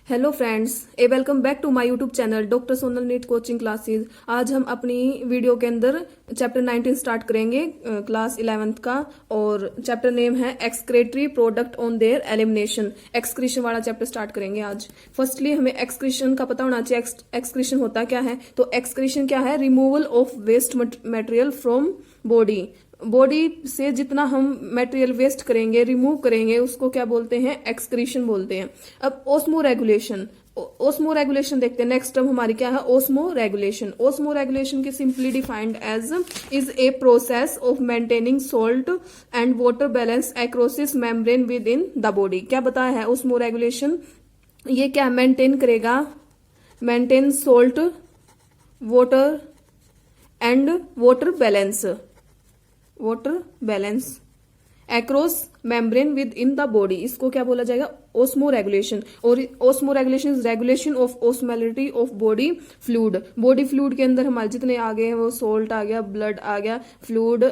Hello friends, a welcome back to my YouTube channel doctor Sonal NEET coaching classes. आज हम अपनी video के अंदर चैप्टर 19 स्टार्ट करेंगे, क्लास 11th का। और चैप्टर नेम है excretory product on their elimination. Excretion वाला चैप्टर स्टार्ट करेंगे आज। फर्स्टली हमें एक्सक्रीशन का पता होना चाहिए। एक्सक्रीशन होता क्या है? तो एक्सक्रीशन क्या है? Removal of waste material from body. Body से जितना हम मटेरियल वेस्ट करेंगे, रिमूव करेंगे, उसको क्या बोलते हैं? एक्सक्रीशन बोलते हैं। अब ओस्मो रेगुलेशन, ओस्मो रेगुलेशन देखते हैं। नेक्स्ट टर्म हमारी क्या है? Osmoregulation. ओस्मो रेगुलेशन की simply defined as is a process of maintaining salt and water balance across membrane within the body. क्या बताया है ओस्मो रेगुलेशन? ये क्या मेंटेन करेगा? Maintain salt, water and water balance across membrane within the body. इसको क्या बोला जाएगा? Osmoregulation. और osmoregulation is regulation of osmolality of body fluid. Body fluid के अंदर हमारे जितने आ गए हैं वो सॉल्ट आ गया, ब्लड आ गया, फ्लूइड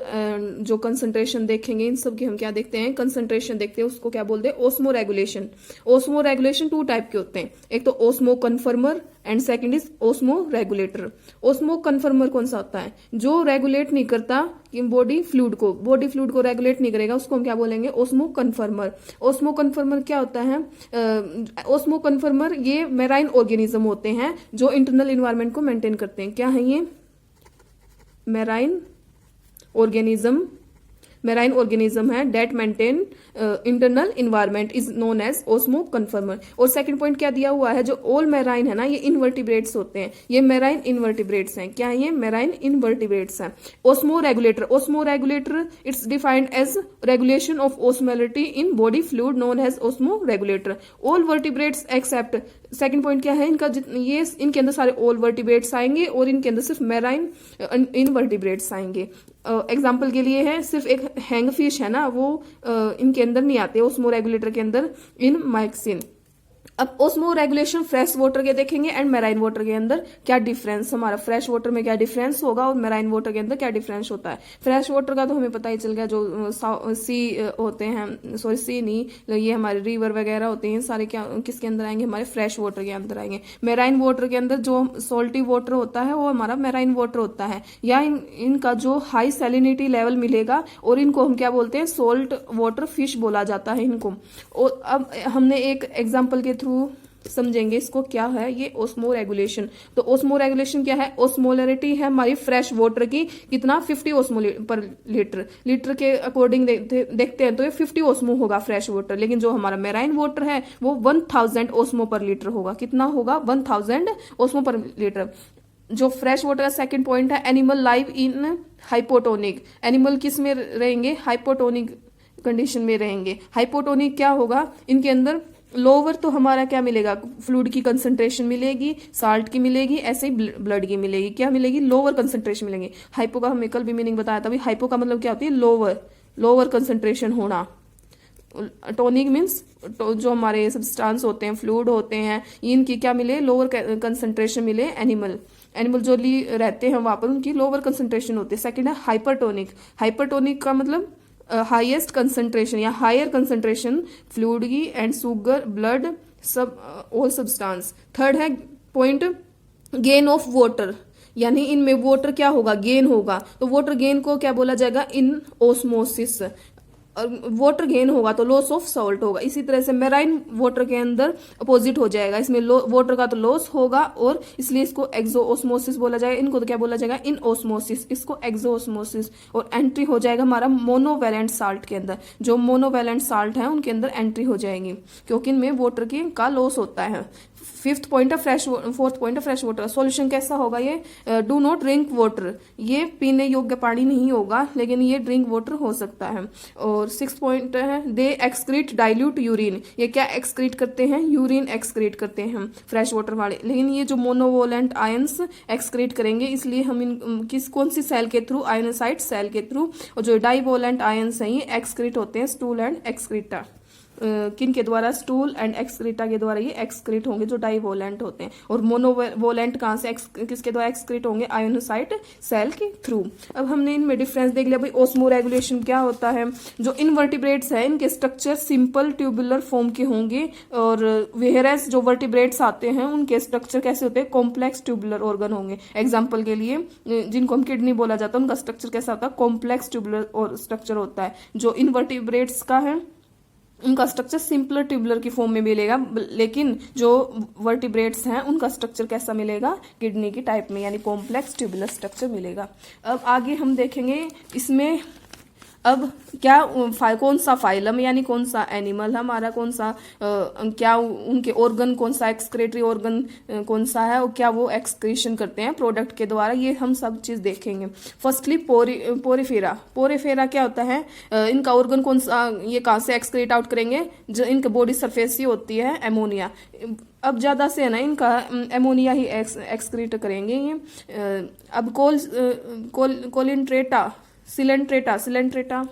जो कंसंट्रेशन देखेंगे, इन सब की हम क्या देखते हैं? कंसंट्रेशन देखते हैं। उसको क्या बोलते हैं? Osmoregulation. Osmoregulation two type के होते हैं। एक तो osmoconformer and second is osmoregulator. Osmoconformer कौन सा होता है? जो रेगुलेट नहीं करता कि बॉडी फ्लूइड को रेगुलेट नहीं करेगा, उसको हम क्या बोलेंगे? ओस्मो कन्फर्मर। ओस्मो कन्फर्मर क्या होता है? ओस्मो कन्फर्मर ये मेराइन ऑर्गेनिज्म होते हैं जो इंटरनल इन्वायरमेंट को मेंटेन करते हैं। क्या है ये? मेराइन ऑर्गेनिज्म है that maintain internal environment is known as osmoconformer. और सेकंड पॉइंट क्या दिया हुआ है? जो ऑल मेराइन है ना, ये इनवर्टिब्रेट्स होते हैं। ये मेराइन इनवर्टिब्रेट्स हैं। क्या है ये? मेराइन इनवर्टिब्रेट्स हैं। Osmoregulator it's defined as regulation of osmolality in body fluid known as osmoregulator. All vertebrates except, second point क्या है इनका? ये इनके अंदर सारे ऑल वर्टिब्रेट्स आएंगे और इनके अंदर सिर्फ मेराइन इनवर्टिब्रेट्स आएंगे। एग्जाम्पल के लिए है, सिर्फ एक हैंग फिश है ना, वो इनके अंदर नहीं आते, ओस्मो रेगुलेटर के अंदर, इन माइक्सिन। अब ओस्मो रेगुलेशन फ्रेश वाटर के देखेंगे एंड मेराइन वाटर के अंदर क्या डिफरेंस, हमारा फ्रेश वाटर में क्या डिफरेंस होगा और मेराइन वाटर के अंदर क्या डिफरेंस होता है। फ्रेश वाटर का तो हमें पता ही चल गया, जो सी होते हैं, सॉरी सी नहीं, ये हमारे रिवर वगैरह होते हैं, सारे क्या किसके अंदर आएंगे? हमारे फ्रेश वाटर के अंदर आएंगे। मेराइन वाटर के अंदर जो सॉल्टी वाटर होता है वो हमारा मेराइन वाटर होता है। या इनका जो हाई सैलिनिटी लेवल मिलेगा और इनको हम क्या बोलते हैं? सोल्ट वाटर फिश बोला जाता है इनको। और अब हमने एक एग्जाम्पल के थ्रू समझेंगे इसको क्या है ये ओस्मो रेगुलेशन। तो ओस्मो रेगुलेशन क्या है? ओस्मोलरिटी है हमारी फ्रेश वाटर की, कितना? 50 ओस्मो पर लीटर के अकॉर्डिंग देखते हैं तो ये 50 ओस्मो होगा फ्रेश वाटर। लेकिन जो हमारा मेराइन वाटर है वो 1000 ओस्मो पर लीटर होगा। कितना होगा? 1000 ओस्मो पर लीटर। जो फ्रेश वाटर का सेकंड पॉइंट है, animal live in hypotonic. Animal किस में रहेंगे? हाइपोटोनिक कंडीशन में रहेंगे। हाइपोटोनिक क्या होगा? इनके अंदर लोअर तो हमारा क्या मिलेगा? फ्लूइड की कंसंट्रेशन मिलेगी, साल्ट की मिलेगी, ऐसे ही ब्लड की मिलेगी। क्या मिलेगी? लोअर कंसंट्रेशन मिलेंगे। हाइपो का हमें कल भी मीनिंग बताया था। हाइपो का मतलब क्या होती है? लोअर कंसंट्रेशन होना। टोनिक मीन्स जो हमारे सब्सटेंस होते हैं, फ्लूइड होते हैं, इनकी क्या मिले? लोअर कंसंट्रेशन मिले। एनिमल जो रहते हैं वहां पर उनकी लोअर कंसंट्रेशन होती है। सेकेंड है हाइपरटोनिक का मतलब हाईएस्ट कंसंट्रेशन या हायर कंसंट्रेशन फ्लूइड की एंड शुगर, ब्लड, सब ऑल सब्सटेंस। थर्ड है पॉइंट गेन ऑफ वाटर, यानी इनमें वाटर क्या होगा? गेन होगा। तो वाटर गेन को क्या बोला जाएगा? इन ओस्मोसिस। और वाटर गेन होगा तो लॉस ऑफ सॉल्ट होगा। इसी तरह से मेराइन वाटर के अंदर अपोजिट हो जाएगा, इसमें वाटर का तो लॉस होगा और इसलिए इसको एक्सो ओस्मोसिस बोला जाएगा। इनको तो क्या बोला जाएगा? इन ओस्मोसिस, इसको एक्सो ओस्मोसिस। और एंट्री हो जाएगा हमारा मोनोवैलेंट साल्ट के अंदर। जो मोनोवैलेंट साल्ट है उनके अंदर एंट्री हो जाएगी क्योंकि इनमें वाटर का लॉस होता है। फोर्थ पॉइंट है फ्रेश वाटर। सॉल्यूशन कैसा होगा ये? डू नॉट ड्रिंक वाटर, ये पीने योग्य पानी नहीं होगा, लेकिन ये ड्रिंक वाटर हो सकता है। और सिक्स पॉइंट है दे एक्सक्रीट डाइल्यूट यूरिन। ये क्या एक्सक्रीट करते हैं? यूरिन एक्सक्रीट करते हैं फ्रेश वाटर वाले। लेकिन ये जो मोनोवोलेंट आयंस एक्सक्रीट करेंगे, इसलिए हम कौन सी सेल के थ्रू? आयनोसाइट सेल के थ्रू। और जो डाइवोलेंट आयंस हैं ये एक्सक्रीट होते हैं स्टूल एंड एक्सक्रीटा। किन के द्वारा, स्टूल एंड एक्सक्रीटा के द्वारा ये एक्सक्रीट होंगे जो डाइवोलेंट होते हैं। और मोनोवोलेंट कहाँ से किसके द्वारा एक्सक्रीट होंगे, आयोनोसाइट सेल के थ्रू। अब हमने इनमें डिफरेंस देख लिया भाई। ओस्मो रेगुलेशन क्या होता है, जो इनवर्टिब्रेट्स है इनके स्ट्रक्चर सिंपल ट्यूबुलर फॉर्म के होंगे, और वेहरेस जो वर्टिब्रेट्स आते हैं उनके स्ट्रक्चर कैसे होते हैं, कॉम्प्लेक्स ट्यूबुलर ऑर्गन होंगे। एग्जाम्पल के लिए जिनको हम किडनी बोला जाता है उनका स्ट्रक्चर कैसा होता है, कॉम्प्लेक्स ट्यूबुलर और स्ट्रक्चर होता है। जो इनवर्टिब्रेट्स का है उनका स्ट्रक्चर सिंपलर ट्यूबुलर की फॉर्म में मिलेगा, लेकिन जो वर्टिब्रेट्स हैं उनका स्ट्रक्चर कैसा मिलेगा, किडनी की टाइप में, यानी कॉम्प्लेक्स ट्यूबुलर स्ट्रक्चर मिलेगा। अब आगे हम देखेंगे इसमें अब क्या कौन सा फाइलम यानी कौन सा एनिमल हमारा, कौन सा क्या उनके ऑर्गन, कौन सा एक्सक्रेटरी ऑर्गन कौन सा है, और क्या वो एक्सक्रीशन करते हैं प्रोडक्ट के द्वारा, ये हम सब चीज देखेंगे। Firstly Porifera. पोरीफेरा क्या होता है, इनका ऑर्गन कौन सा, ये कहाँ से एक्सक्रीट आउट करेंगे, जो इनके बॉडी सरफेस ही होती है एमोनिया। अब ज्यादा से है ना इनका एमोनिया ही एक्सक्रीट करेंगे ये। अब कोलिनट्रेटा, सिलेंट्रेटा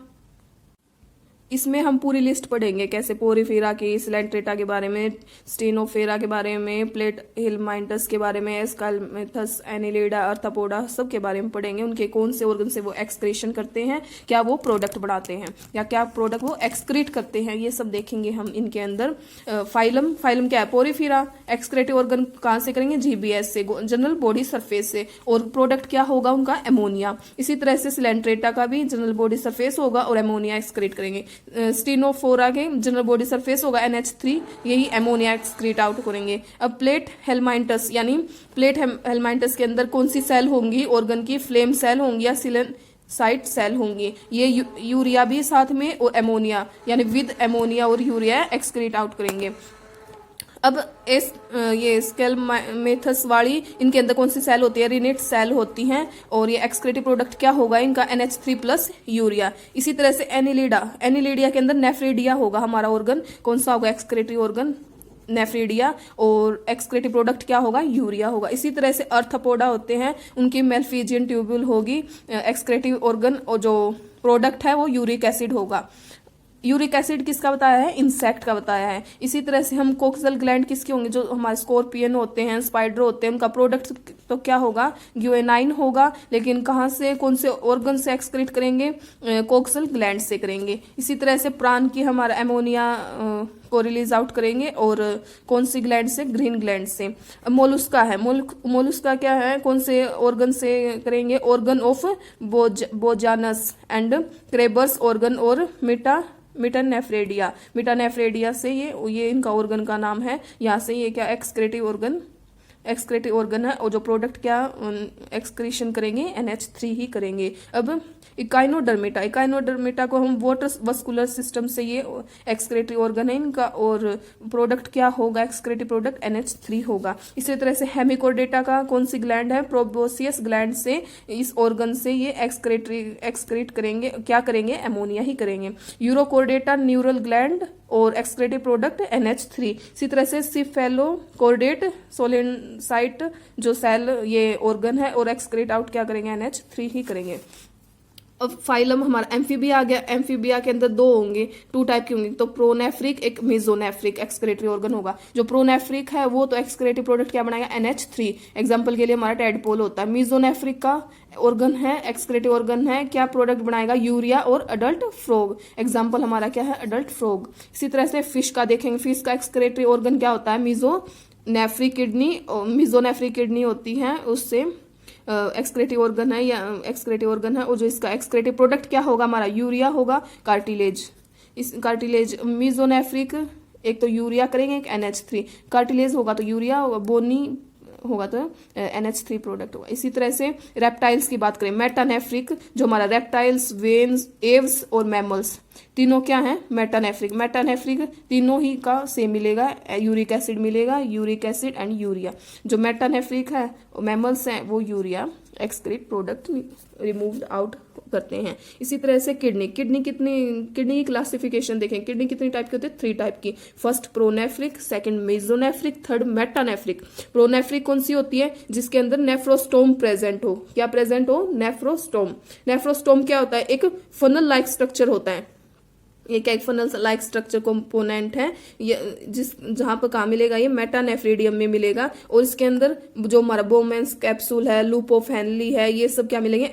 इसमें हम पूरी लिस्ट पढ़ेंगे कैसे पोरीफेरा की, सिलेंट्रेटा के बारे में, स्टेनोफेरा के बारे में, प्लेट हेलमाइंटस के बारे में, एस्कालमेथस, एनिलिडा, अर्थापोडा सब के बारे में पढ़ेंगे। उनके कौन से ऑर्गन से वो एक्सक्रीशन करते हैं, क्या वो प्रोडक्ट बनाते हैं या क्या प्रोडक्ट वो एक्सक्रीट करते हैं, ये सब देखेंगे हम इनके अंदर। फाइलम क्या है, पोरीफेरा एक्सक्रेटिव ऑर्गन कहाँ से करेंगे, जीबीएस से, जनरल बॉडी सरफेस से, और प्रोडक्ट क्या होगा उनका, एमोनिया। इसी तरह से सिलेंट्रेटा का भी जनरल बॉडी सरफेस होगा और एमोनिया एक्सक्रीट करेंगे। स्टेनोफोरा के जनरल बॉडी सरफेस होगा NH3, यही एमोनिया एक्सक्रीट आउट करेंगे। अब प्लेट हेलमाइंटस, यानी प्लेट हेलमाइंटस के अंदर कौन सी सेल होंगी ऑर्गन की, फ्लेम सेल होंगी या साइट सेल होंगी। ये यूरिया भी साथ में, और एमोनिया यानी विद एमोनिया और यूरिया एक्सक्रीट आउट करेंगे। अब ये स्केलमेथस वाली, इनके अंदर कौन सी सेल होती है, रिनेट सेल होती हैं, और ये एक्सक्रेटिव प्रोडक्ट क्या होगा इनका, NH3 प्लस यूरिया। इसी तरह से एनिलिडिया के अंदर नेफ्रिडिया होगा हमारा ऑर्गन, कौन सा होगा एक्सक्रेटिव ऑर्गन, नेफ्रिडिया, और एक्सक्रेटिव प्रोडक्ट क्या होगा, यूरिया होगा। इसी तरह से अर्थपोडा होते हैं, उनकी मेल्फिजियन ट्यूब्यूल होगी, एक्सक्रेटिव ऑर्गन, और जो प्रोडक्ट है वो यूरिक एसिड होगा। यूरिक एसिड किसका बताया है, इंसेक्ट का बताया है। इसी तरह से हम कोक्सल ग्लैंड किसके होंगे, जो हमारे स्कॉर्पियन होते हैं, स्पाइडर होते हैं, उनका प्रोडक्ट तो क्या होगा, ग्यूएनाइन होगा, लेकिन कहाँ से, कौन से ऑर्गन से एक्सक्रीट करेंगे, कोक्सल ग्लैंड से करेंगे। इसी तरह से प्राण की हमारा एमोनिया को रिलीज आउट करेंगे, और कौन सी ग्लैंड से, ग्रीन ग्लैंड से। मोलुस्का है, मोलुस्का क्या है, कौन से ऑर्गन से करेंगे, organ of Bojanus and Keber's organ, और मिटानेफ्रेडिया से ये इनका ऑर्गन का नाम है। यहाँ से ये क्या एक्सक्रेटिव ऑर्गन है, और जो प्रोडक्ट क्या एक्सक्रीशन करेंगे, NH3 ही करेंगे। अब इकाइनोडर्मिटा को हम वाटर वस्कुलर सिस्टम से, ये एक्सक्रेटिव ऑर्गन है इनका, और प्रोडक्ट क्या होगा, एक्सक्रेटिव प्रोडक्ट NH3 होगा। इसी तरह से हेमिकोडेटा का कौन सी ग्लैंड है, प्रोबोसियस ग्लैंड से, इस ऑर्गन से ये एक्सक्रीट करेंगे, क्या करेंगे, एमोनिया ही करेंगे। यूरोकोर्डेटा न्यूरल ग्लैंड, और एक्सक्रेटिव प्रोडक्ट NH3। इसी तरह से सिफेलोकोर्डेट सोलेनसाइट जो सेल ये ऑर्गन है, और एक्सक्रीट आउट क्या करेंगे, NH3 ही करेंगे। अब फाइलम हमारा एम्फीबिया आ गया। एम्फीबिया के अंदर दो होंगे, 2 टाइप के होंगे, तो प्रोनेफ्रिक, एक मेसोनेफ्रिक एक्सक्रेटरी ऑर्गन होगा। जो प्रोनेफ्रिक है वो तो एक्सक्रेटिव प्रोडक्ट क्या बनाएगा, NH3। एग्जांपल के लिए हमारा टेडपोल होता है। मेसोनेफ्रिक का ऑर्गन है, एक्सक्रेटिव ऑर्गन है, क्या प्रोडक्ट बनाएगा, यूरिया और अडल्ट फ्रॉग। एग्जाम्पल हमारा क्या है, अडल्ट फ्रॉग। इसी तरह से फिश का देखेंगे, फिश का एक्सक्रेटरी ऑर्गन क्या होता है, मेसोनेफ्रिक किडनी होती है, उससे एक्सक्रेटिव ऑर्गन है और जो इसका एक्सक्रेटिव प्रोडक्ट क्या होगा हमारा, यूरिया होगा, कार्टिलेज। इस कार्टिलेज मेसोनेफ्रिक, एक तो यूरिया करेंगे, एक NH3। कार्टिलेज होगा तो यूरिया होगा, बोनी होगा तो NH3 प्रोडक्ट होगा। इसी तरह से रेप्टाइल्स की बात करें, मेटानेफ्रिक, जो हमारा रेप्टाइल्स, वेन्स, एव्स और मैमल्स तीनों क्या है, मेटानेफ्रिक तीनों ही का सेम मिलेगा, यूरिक एसिड मिलेगा, यूरिक एसिड एंड यूरिया। जो मेटानेफ्रिक है मैमल्स हैं वो urea excrete product removed out करते हैं। इसी तरह से किडनी की क्लासिफिकेशन देखें, किडनी कितनी टाइप की होती है, 3 टाइप की। First pronephric, second mesonephric, third metanephric. Pronephric कौन सी होती है, जिसके अंदर नेफ्रोस्टोम प्रेजेंट हो। क्या प्रेजेंट हो, नेफ्रोस्टोम। नेफ्रोस्टोम क्या होता है, एक फनल लाइक स्ट्रक्चर होता है, ये CAG funnel like structure component है, ये जहां पर कहाँ मिलेगा, ये मेटानेफ्रीडियम में मिलेगा। और इसके अंदर जो हमारा बोमेंस कैप्सूल है, लूप ऑफ हेनली है, ये सब क्या मिलेंगे,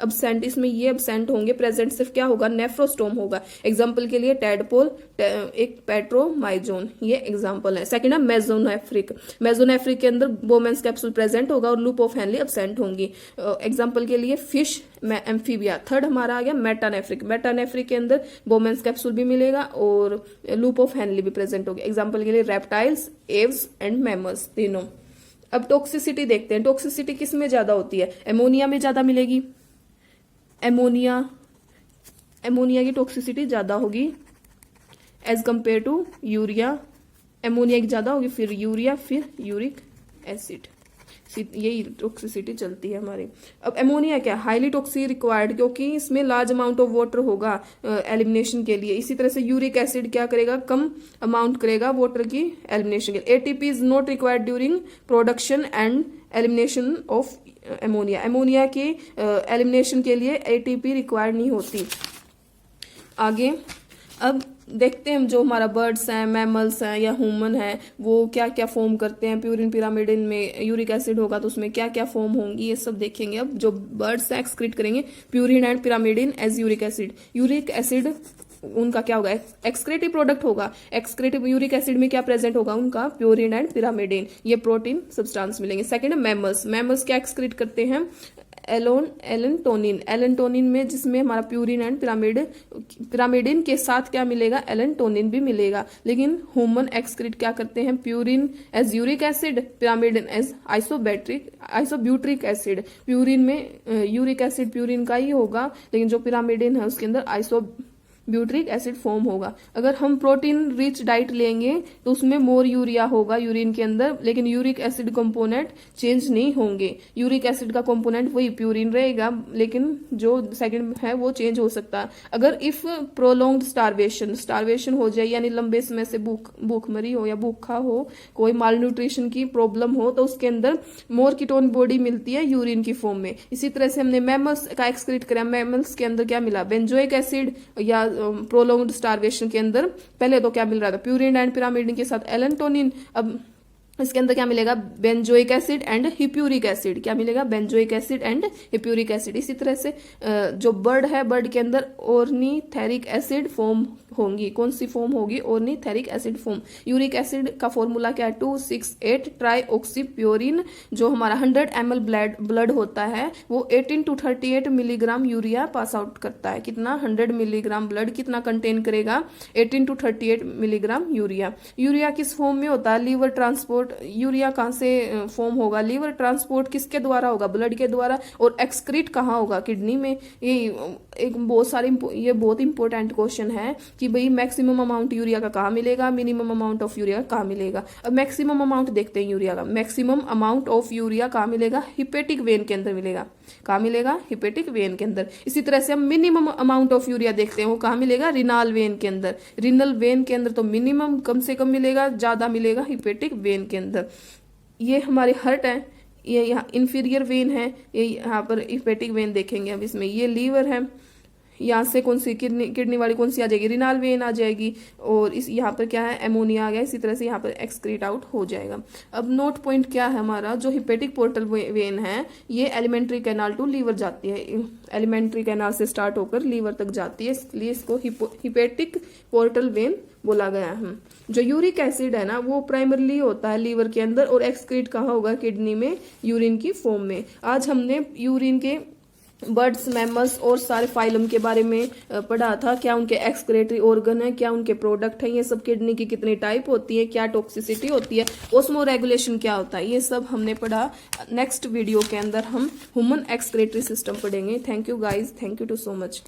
अब्सेंट। इसमें ये अब्सेंट होंगे, प्रेजेंट सिर्फ क्या होगा, नेफ्रोस्टोम होगा। एग्जाम्पल के लिए टेडपोल, एक पेट्रोमाइजोन, ये एग्जाम्पल है। सेकंड है मेजोनेफ्रिक। मेजोनेफ्रिक के अंदर बोमेंस कैप्सूल प्रेजेंट होगा और लूप ऑफ हेनली अब्सेंट होंगी। एग्जाम्पल के लिए फिश, एम्फीबिया। थर्ड हमारा आ गया मेटानेफ्रिक। मेटानेफ्रिक के अंदर बोमेंस कैप्सूल भी मिलेगा और लूप ऑफ हेनली भी प्रेजेंट होगी। एग्जाम्पल के लिए रेप्टाइल्स, एव्स एंड मैमल्स, तीनों। अब टॉक्सिसिटी देखते हैं। टॉक्सिसिटी किस में ज्यादा होती है, एमोनिया में ज्यादा मिलेगी। एमोनिया की टॉक्सिसिटी ज्यादा होगी as compare to urea. Ammonia की ज्यादा होगी, फिर यूरिया, फिर यूरिक एसिड। यही टॉक्सिसिटी चलती है हमारी। अब एमोनिया क्या, हाईली टॉक्सिक रिक्वायर्ड, क्योंकि इसमें लार्ज अमाउंट ऑफ वाटर होगा एलिमिनेशन के लिए। इसी तरह से यूरिक एसिड क्या करेगा, कम अमाउंट करेगा वाटर की एलिमिनेशन के लिए। ATP is not required during production and elimination of ammonia. Ammonia की एलिमिनेशन के लिए एटीपी रिक्वायर्ड नहीं होती। आगे अब देखते हैं जो हमारा बर्ड्स हैं, मैमल्स हैं या ह्यूमन है, वो क्या क्या फॉर्म करते हैं। प्यूरिन पिरामिडिन में यूरिक एसिड होगा तो उसमें क्या क्या फॉर्म होंगी, ये सब देखेंगे। अब जो बर्ड्स हैं एक्सक्रीट करेंगे purine and pyrimidine as uric acid. Uric acid उनका क्या होगा, एक्सक्रेटिव प्रोडक्ट होगा। एक्सक्रेटिव यूरिक एसिड में क्या प्रेजेंट होगा, उनका प्यूरिन एंड पिरामिडिन, ये प्रोटीन सब्सटेंस मिलेंगे। सेकंड है मैमल्स। मैमल्स क्या एक्सक्रीट करते हैं, एलेंटोनिन। एलेंटोनिन में जिसमें हमारा प्यूरिन एंड पिरामिडिन के साथ क्या मिलेगा, एलेंटोनिन भी मिलेगा। लेकिन ह्यूमन एक्सक्रीट क्या करते हैं, purine as uric acid, pyrimidine as isobutyric acid. Purine में यूरिक एसिड प्यूरिन का ही होगा, लेकिन जो पिरामिडिन है उसके अंदर आइसोब्यूट्रिक एसिड फॉर्म होगा। अगर हम प्रोटीन रिच डाइट लेंगे तो उसमें मोर यूरिया होगा यूरिन के अंदर, लेकिन यूरिक एसिड कंपोनेंट चेंज नहीं होंगे। यूरिक एसिड का कंपोनेंट वही प्यूरिन रहेगा, लेकिन जो सेकंड है वो चेंज हो सकता है। अगर इफ प्रोलॉन्ग्ड स्टारवेशन हो जाए, यानी लंबे समय से भूखमरी हो या भूखा हो, कोई माल न्यूट्रिशन की प्रॉब्लम हो, तो उसके अंदर मोर कीटोन बॉडी मिलती है यूरिन की फॉर्म में। इसी तरह से हमने मैमल्स का एक्सक्रीट करा, मैमल्स के अंदर क्या मिला, बेंजोइक एसिड, या प्रोलॉन्ग्ड स्टारवेशन के अंदर पहले तो क्या मिल रहा था, प्यूरिन एंड पिरामिडिन के साथ एलेंटोनिन। अब इसके अंदर क्या मिलेगा, बेंजोइक एसिड एंड हिप्यूरिक एसिड। क्या मिलेगा, बेंजोइक एसिड एंड हिप्यूरिक एसिड। इसी तरह से जो बर्ड है, बर्ड के अंदर ऑर्निथेरिक एसिड फॉर्म होंगी। कौन सी फॉर्म होगी, ऑर्निथेरिक एसिड फॉर्म। यूरिक एसिड का फॉर्मूला क्या है, 268 ट्राईऑक्सीप्योरिन। जो हमारा 100 ml ब्लड होता है वो 18 to 38 milligram urea pass out करता है। कितना, 100 मिलीग्राम ब्लड कितना कंटेन करेगा, 18 to 38 मिलीग्राम यूरिया। यूरिया किस फॉर्म में होता है, लीवर ट्रांसपोर्ट। यूरिया कहाँ से फॉर्म होगा, लीवर ट्रांसपोर्ट किसके द्वारा होगा, ब्लड के द्वारा। और एक्सक्रीट कहाँ होगा, किडनी में। ये एक बहुत इंपॉर्टेंट क्वेश्चन है कि भाई मैक्सिमम अमाउंट यूरिया का कहाँ मिलेगा, मिनिमम अमाउंट ऑफ यूरिया कहाँ मिलेगा। अब मैक्सिमम अमाउंट देखते हैं यूरिया का। मैक्सिमम अमाउंट ऑफ यूरिया कहाँ मिलेगा, हिपेटिक वेन के अंदर मिलेगा। कहाँ मिलेगा, हिपेटिक वेन के अंदर। इसी तरह से हम मिनिमम अमाउंट ऑफ यूरिया देखते हैं, वो कहाँ मिलेगा, रिनाल वेन के अंदर। रिनल वेन के अंदर तो मिनिमम कम से कम मिलेगा, ज्यादा मिलेगा हिपेटिक वेन के अंदर। ये हमारे हार्ट है, ये यहाँ इंफीरियर वेन है, ये यहाँ पर हिपेटिक वेन देखेंगे अब इसमें। ये लीवर है, यहाँ से कौन सी किडनी वाली कौन सी आ जाएगी, रिनाल वेन आ जाएगी। और इस यहाँ पर क्या है, एमोनिया आ गया। इसी तरह से यहाँ पर एक्सक्रीट आउट हो जाएगा। अब नोट पॉइंट क्या है हमारा, जो हिपेटिक पोर्टल वेन है ये एलिमेंट्री कैनाल टू लीवर जाती है। एलिमेंट्री कैनाल से स्टार्ट होकर लीवर तक जाती है, इसलिए इसको हिपेटिक पोर्टल वेन बोला गया है। जो यूरिक एसिड है ना, वो प्राइमरली होता है लीवर के अंदर और एक्सक्रीट कहाँ होगा, किडनी में, यूरिन की फॉर्म में। आज हमने यूरिन के बर्ड्स, मैमल्स और सारे फाइलम के बारे में पढ़ा था। क्या उनके एक्सक्रेटरी ऑर्गन है, क्या उनके प्रोडक्ट है, ये सब किडनी की कितनी टाइप होती है, क्या टॉक्सिसिटी होती है, ऑस्मो रेगुलेशन क्या होता है, ये सब हमने पढ़ा। नेक्स्ट वीडियो के अंदर हम ह्यूमन एक्सक्रेटरी सिस्टम पढ़ेंगे। Thank you guys, thank you too so much.